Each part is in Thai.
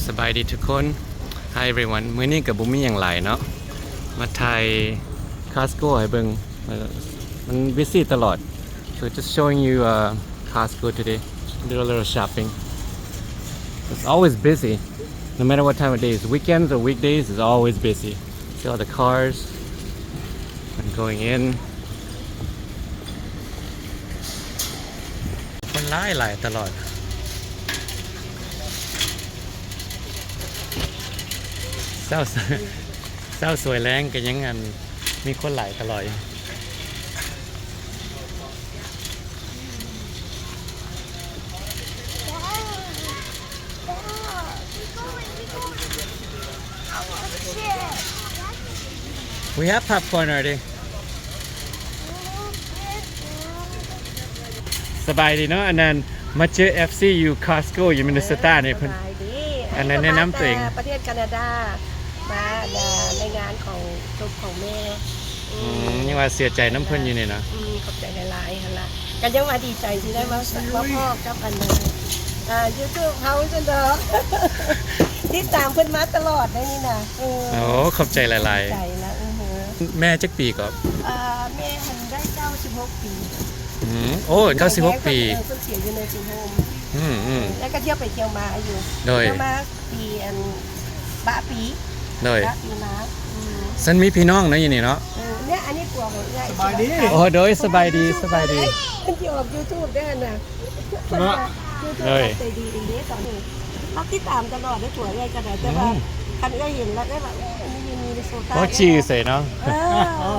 สบายดีทุกคน Hi everyone มื้อนี้กับบุมมี่อย่างไรเนาะมาไทยคาสโก้ให้เบิ่งมัน busy ตลอด so just showing you Costco today do a little shopping it's always busy no matter what time of day is weekends or weekdays it's always busy see all the cars and going in คนหลายตลอดเศร้าสวยแรงก็ยังงันมีคนหลายตลอดWe have popcorn already สบายดีเนาะอันนั้นมาเจอ FC อยู่ Costco อยู่มินนิโซตาเนี่ยเพิ่นอันนั้นแนะนำตัวเองประเทศแคนาดามาในงานของจบของแม่ยังว่าเสียใจน้ำเพิ่นอยู่นี่นะขอบใจหลายๆหั่นล่ะกันยังว่าดีใจที่ได้มาพ่อกับอันนึงYouTube เฮาจังเด้อติดตามเพิ่นมาตลอดได้นี่นะโอ้ขอบใจหลายๆใจนะแม่จักปีก่อนแม่หันได้96ปีโอ้96ปีเพิ่นเสียอยู่ในสิงโฮมแล้วก็เที่ยวไปเที่ยวมาอยู่เที่ยวมาปีบะปีเลยฉันมีพี่น้องนะอยู่นี่เนาะเนี่ยอันนี้กลัวของง่ายสบายดีโอ้โดยสบายดีมันที่ออก YouTube ได้น่ะเลยใจดีดีตอนนี้เราติดตามตลอดได้ตัวใหญ่กระดาษแต่ว่าคันก็เห็นแล้วได้แบบนี่อยู่ในโซต้าก็ชื่อเสยเนาะเขา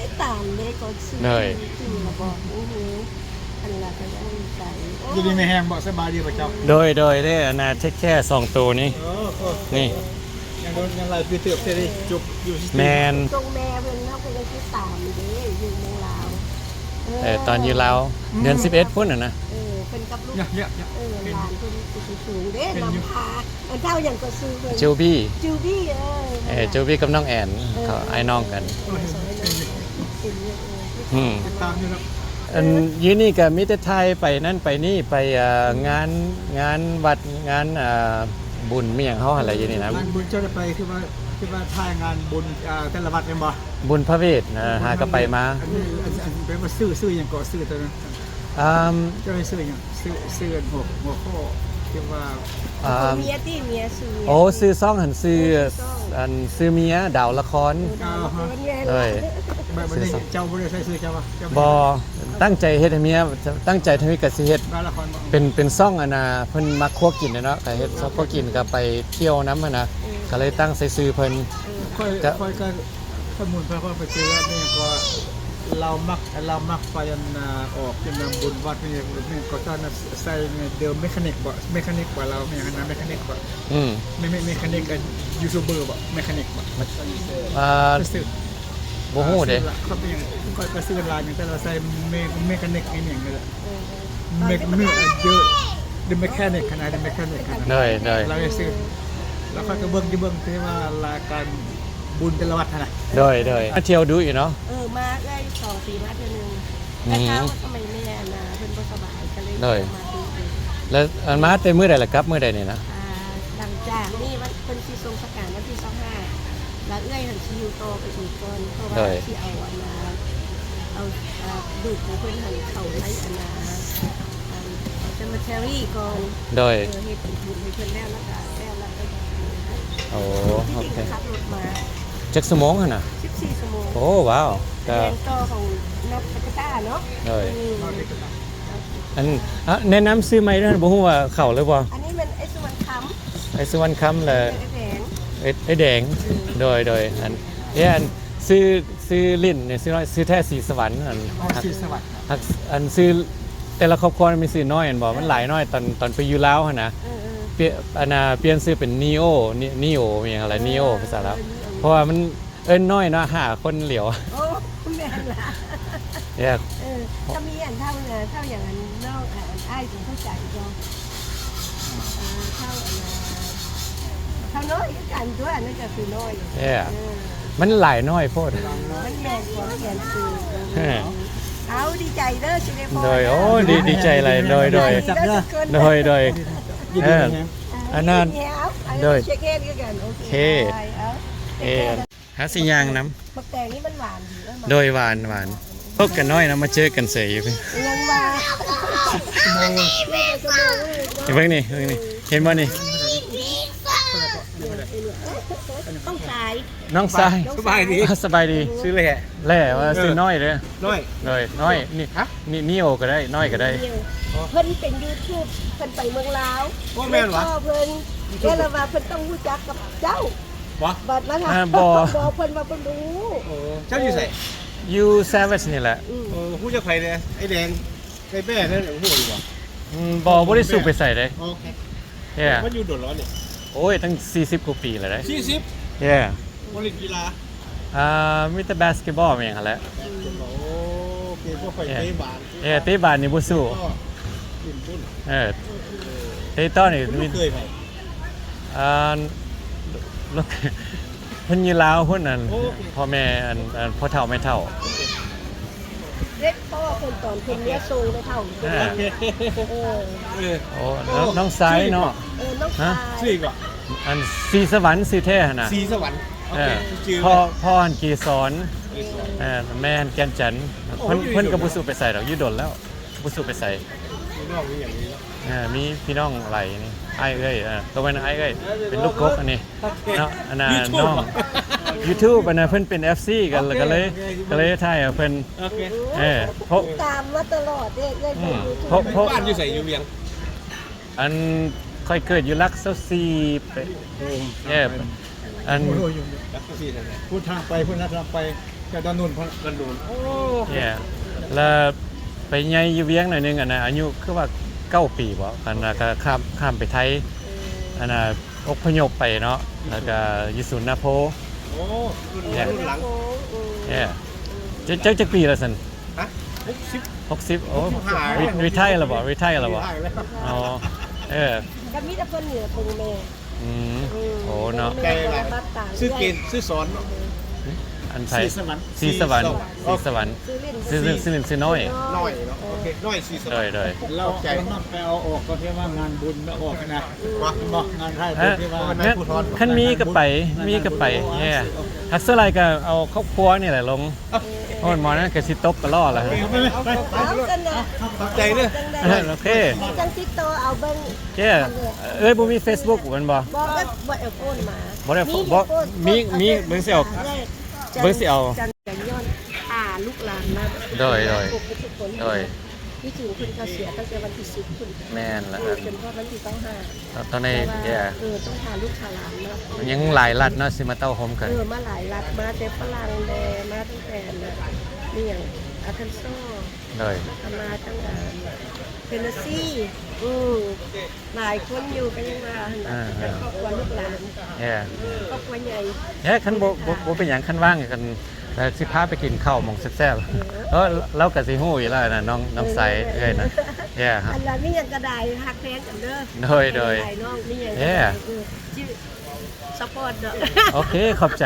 ติดตามเลยก็ชื่อระบอกอันละก็ยังใจอยู่ดีไม่แห้งบอกสบายดีป่ะเจ้าโดยได้นาเทคแค่2ตัวนี้นี่ยังไรพี่เติบเสร็จจุบอยู่แมนตรงแม่เพิ่นเขาก็ยังติดตามอยู่อยู่เมืองลาวตอนอยู่ลาวเดือน11พุ่นนะเป็นกับลูกหลานเป็นสูงเด้นำพาเจ้าอย่างก็ซื้อเลยจูบี้จูบี้กับน้องแอนเขาไอ้น้องกันตามอยู่ครับอันยืนนี่กับมิตรไทยไปนั่นไปนี่ไปงานวัดงานบุญมีอย่างเขาอะไรอยู่นี่นะงานบุญเจ้าจะไปคือว่าท่ายงานบุญแต่ละวัดเป็นบ่บุญพระเวทหาก็ไปมาอันเป็นว่าซื้ออย่างก่อซื้อตัวนั้นเจ้าให้ซื้ออย่างซื้อหัวข้อที่ว่าเมียซื้อโอ้ซื้อซ่องหันซื้อเมียดาวละครเลยเจ้าบริษัทซื้อเจ้าป่ะบอตั้งใจเฮ็ดให้เมียตั้งใจทำให้กับสิเฮ็ดเป็นซ่องนะเพิ่นมักคั่วกินเนาะก็เฮ็ดซ่องคั่วกินก็ไปเที่ยวน้ำนะก็เลยตั้งใส่ซื้อเพิ่นค่อยก็ข้อมูลค่อยไปเจอแล้วนี่ก็เรามักไฟออกเป็นนำบุญวัดนี่ก็ตอนนั้นใส่เดิมเมคานิกกว่าเราเนี่ยนะเมคานิกกว่าไม่เมคานิกกับยูทูบเบอร์บ่เมคานิกบ่บ่ฮู้เด้เขาเป็นอย่างก็ซื้อร้านอย่างแต่เราใส่เมคานิกอย่างนี้แหละเมเยอะเดอะเมคานิกขนาดเดอะเมคานิกขนาดได้เราจะซื้อแล้วก็เบิ่งที่ว่ารายการบุญแต่ละวัดนะได้เที่ยวดูอยู่เนาะมาได้2 ปีมาเทื่อนึงแต่เช้าทำไมแม่นะเพิ่นบ่สบายก็เลยมาดูแล้วอันมาแต่มื้อใดล่ะครับมื้อใดนี่นะหลังจากนี่วันเพิ่นสิทรงประกาศวันที่25แล้วหันสิอยู่ต่อไปอีกก่อนเพราะว่าสิเอาดูดของเพิ่นหันเข้าในจะมาแชรี่ก่อนโดยเฮ็ดบุญให้เพิ่นแล้วก็โอ้โอเคขับรถมาจักชั่วโมงหั่นน่ะ14 ชั่วโมงโอ้ว้าวก็ต่อของนักพัฒนาเนาะอันแนะนำซื้อใหม่ด้วยบ่ฮู้ว่าเข้าหรือบ่อันนี้มันไอ้สุวรรณคำแหละไอ้แดงโดยอันซื้อลิ้นเนี่ยซื้อแท้สีสวรรค์สีสวรรค์อันซื้อแต่ละครอบครัวมีซื้อน้อยอันบ่มันหลายน้อยตอนไปอยู่ลาวหั่นนะเปลี่ยนซื้อเป็นนีโอมีอย่างอะไรนีโอภาษาลาวเพราะว่ามันน้อยเนาะ5คนเหลียวโอ้แม่นล่ะถ้ามีอันเท่าอย่างนั้นนอกอ้ายถึงเข้าใจจ้ะเท่าน้อยกันตัวนั่นก็คือน้อยมันหลายน้อยโพดมันแม่นกว่าเขียนซื้อเอาดีใจเด้อสิได้พอโดยโอ้ดีใจอะไรโดยอันนั้น โดย เช็คเก้นกันโอเค เอหาสิย่างน้ มักแตงนี่มันหวานดี ำโดยหวานพบกันน้อยนะมาเจอกันเสยอยู่พี่ ยังว่า เบิ่งนี่เห็นบ่นี่ ต้องขาย น้องชาย สบายดี สบายดี ซื้อเลยแหละ แหล่ว่าซื้อน้อยเด้อ น้อย เลยน้อยนี่นี่โอก็ได้น้อยก็ได้ เพิ่นเป็น YouTube เพิ่นไปเมืองลาว ว่าแม่นวะ เพิ่นแค่ละว่าเพิ่นต้องรู้จักกับเจ้า บ่ บัดมาถาม บ่ บอกเพิ่นว่าเพิ่นรู้ เจ้าอยู่ใส่ You Savage นี่แหละ ผู้เจ้าไผ่เนี่ยไอ้แดงไอ้แม่นั่นหูดีกว่า บ่ได้สูบไปใส่เลย โอเค Yeah มันอยู่โดดร้อนเนี่ย โอ้ยตั้ง40กว่าปีแล้วเด้ 40 Yeah บริกีฬา มีแต่บาสเกตบอลแม่งหั่นแหละ โอเคพวกไฟเตะบาน เตะบาสนี่บ่สู้ ก็กินปุ้น เตะต้อนนี่มี เคยไผ่ ลูกเพิ่นอยู่ลาวเพิ่นนั่นพ่อแม่อันพ่อเฒ่าแม่เฒ่า เล็กพ่อเพิ่นตอนเพิ่นเลี้ยงสูงได้เท่าเพิ่นเออ โอ้น้องซ้ายเนาะ น้องชาย ชื่ออีกว่ะ อันสีสวรรค์สีแท้หั่นน่ะ สีสวรรค์โอ เอ เค อ ชื่อ พ่ออันกีสอนแม่อันแก่นจันทน์เพิ่นก็บ่สู้ไปใส่ดอกอยู่ดนแล้วบ่สู้ไปใส่ มีนอกมีอย่างนี้เนาะ มีพี่น้องไหลนี่อ้ายเอ้ยตัวเป็นอ้ายเอ้ยเป็นลูกกกอันนี้เนาะอันน่ะน้อง YouTube อันน่ะเพิ่นเป็น FC กันแล้วก็เลยถ่ายเพิ่น โอเค เพราะ ตามมาตลอดเนี่ยเลย เพราะ บ้านอยู่ใส่อยู่เวียง อันค่อยเกิดอยู่ลัก24ไปอัน รักสีนั่นแหละ พูดทางไปพูดทางไปแต่ตอนนู้นพอ กันโดนโอ้ แล้วไปใหญ่อยู่เวียงหน่อยนึงอันน่ะอายุคือว่า9ปีบ่อันน่ะก็ข้ามไปไทยอันน่ะอพยพไปเนาะแล้วก็อยู่ศูนย์นาโพ โอ้รุ่นหลัง จักปีแล้วซั่น ฮะ60 60โอ้รีไทร์แล้วบ่รีไทร์แล้วบ่อ๋อก็มีแต่คนเหนือตรงแม่ โอ้เนาะ ซื้อเกณฑ์ซื้อสอนเนาะ อันไทยสีสวรรค์ซื้อน้อย น้อยเนาะโอเคน้อยสีสวรรค์ เลย เราใจมักไปเอาออกก็ที่ว่างานบุญไม่ออกนะบอกงานไทยที่ว่า ขั้นมีก็ไปฮักเซอร์ไลก็เอาครอบครัวนี่แหละลงโอ้ยหมอนั่นก็สิตบก็ล่อแล้ว เอากันนะ ขอบใจเด้อ โอเค จังติดต่อเอาเบิ่ง บ่มี Facebook กันบ่ บอกก็บ่เอาโฟนมา บ่ได้มีเบิ่งสิเอาจังย้อนลูกหลานมา โดย ที่จริงคุณเขาเสียตั้งแต่วันที่10คุณ แม่นแล้ว จนพอวันที่25ตอนนี้ต้องพาลูกพาหลานมา มันยังหลายรัฐเนาะสิมาเต้าโฮมกัน มาหลายรัฐมาแต่ฝรั่งแดมาตั้งแต่นี่อย่างอาคันโซ เลย มาตั้งแต่เทนเนสซีหลายคนอยู่กันยังมาเป็นครอบครัวลูกหลานครอบครัวใหญ่ คันบ่เป็นหยังคันว่างกันแต่สิพาไปกินข้าวหม่องแซ่บๆเราก็สิฮู้อยู่แล้วนะน้องใสเอ้ยนะอันนั้นมีอย่างกระไดหักแพงกันเด้อน้องมีอย่างชื่อสปอร์ตเด้อ โอเคขอบใจ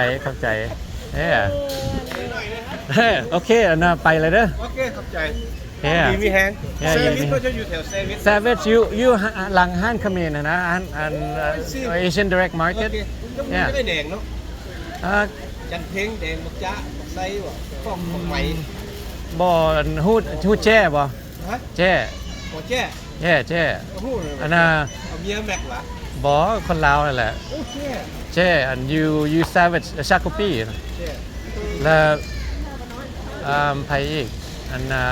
โอเคอันน่ะไปเลยเด้อ โอเคขอบใจ มีแฮง เซวิสก็จะอยู่แถวเซวิส Savage you หลังห้านเขมรนะอัน Asian Direct Market ไม่ได้แดงเนาะจันเพ่งแดงบักจ้าบักไซว่ะฟอกของไหม บ่ฮู้แจ้บ่ ฮะ แจ้ ขอแจ้ แจ้ หู้ อันน่ะ เอาเมียแม็กเหรอ บ่คนลาวนั่นแหละ โอเค แจ้อัน you Savage ชาโกปี้ แจ้ แล้วไผอีกอันน่ะ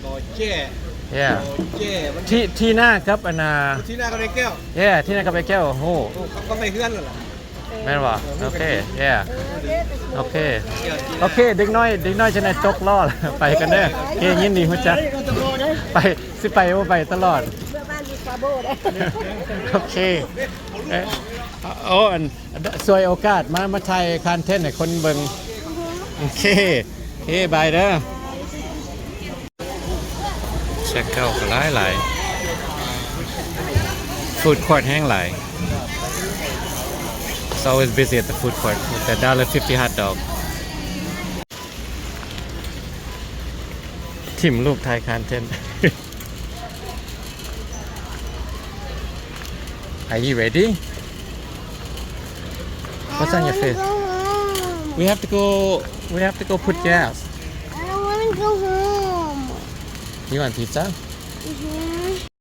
รอแจ้แจ้มัน ที่หน้าครับอันน่ะ ที่หน้าก็ได้แก้ว ที่หน้ากับไอ้แก้วโห เขาก็ไม่เพื่อนหรอ แม่นบ่โอเคโอเคเด็กน้อยจะได้ตกล้อไปกันเด้อยินดีฮู้จักไปสิไปบ่ไปตลอด เมื่อบ้านมีฟาโบได้ โอเคอันสวยโอกาสมาไทยคอนเทนต์ให้คนเบิ่งโอเคบายเด้อเช็คเข้าก็หลายฟู้ดคอร์ทแห้งหลาย It's always busy at the food court with the $1.50 hot dog ทิมรูปไทยคอนเทนต์ Are you ready? What's on your face? Go home. We have to go. We have to go put gas. I don't want to go home. You want pizza? Mhm.